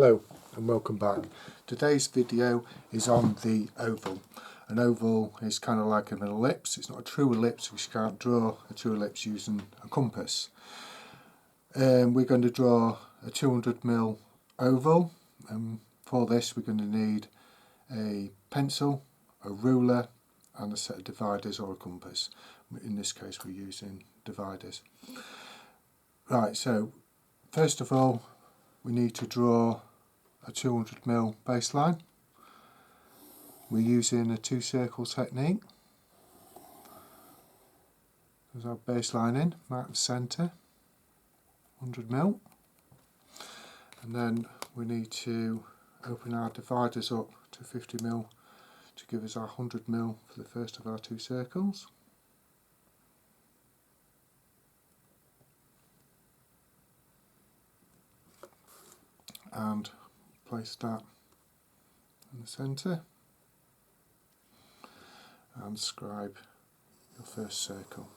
Hello and welcome back. Today's video is on the oval. An oval is kind of like an ellipse. It's not a true ellipse because you can't draw a true ellipse using a compass. We're going to draw a 200mm oval, and for this we're going to need a pencil, a ruler and a set of dividers or a compass. In this case we're using dividers. Right, so first of all we need to draw a 200mm baseline. We're using a two-circle technique. There's our baseline in, mark the centre, 100mm, and then we need to open our dividers up to 50mm to give us our 100mm for the first of our two circles. And place that in the centre and scribe your first circle.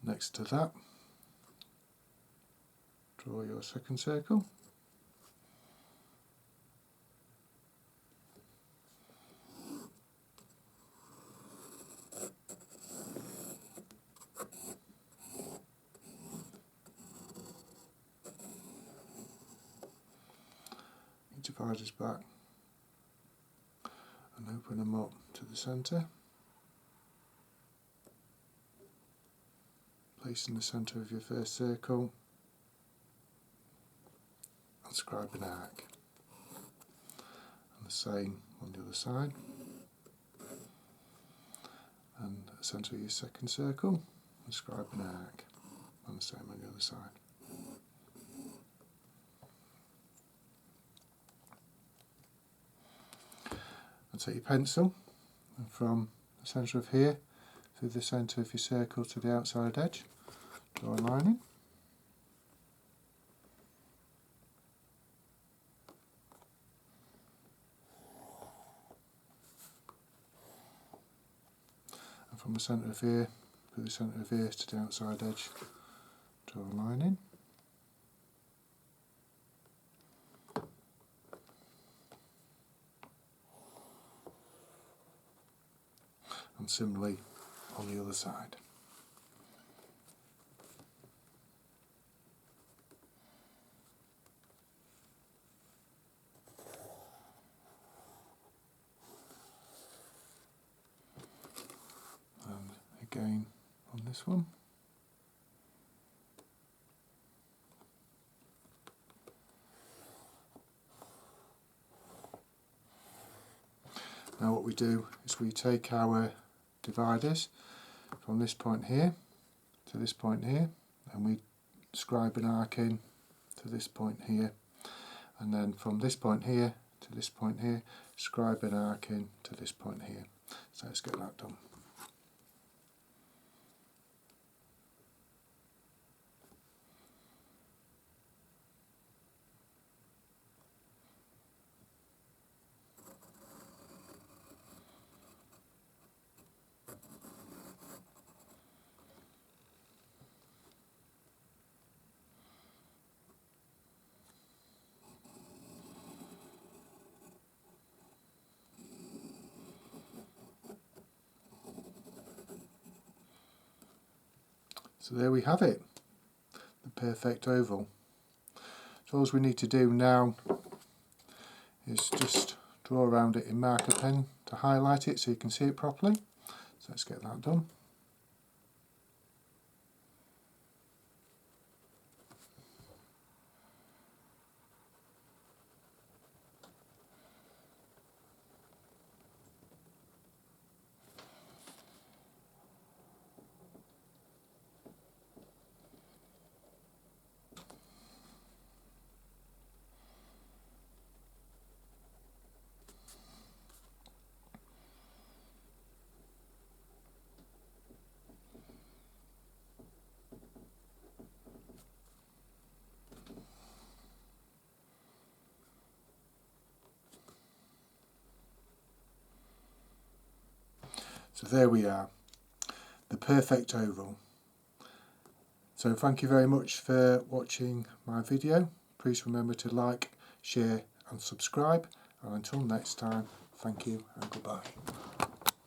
Next to that, draw your second circle. Dividers back and open them up to the centre. Place in the centre of your first circle and scribe an arc. And the same on the other side. And the centre of your second circle and scribe an arc. And the same on the other side. And take your pencil and from the centre of here through the centre of your circle to the outside edge, draw a line in. And from the centre of here through the centre of here to the outside edge, draw a line in. And similarly on the other side. And again on this one. Now what we do is we take our dividers from this point here to this point here, and we scribe an arc in to this point here, and then from this point here to this point here, scribe an arc in to this point here. So let's get that done. So there we have it, the perfect oval. So all we need to do now is just draw around it in marker pen to highlight it so you can see it properly. So let's get that done. So there we are. The the perfect oval. So thank you very much for watching my video. Please remember to like, share and subscribe, and until next time, thank you and goodbye.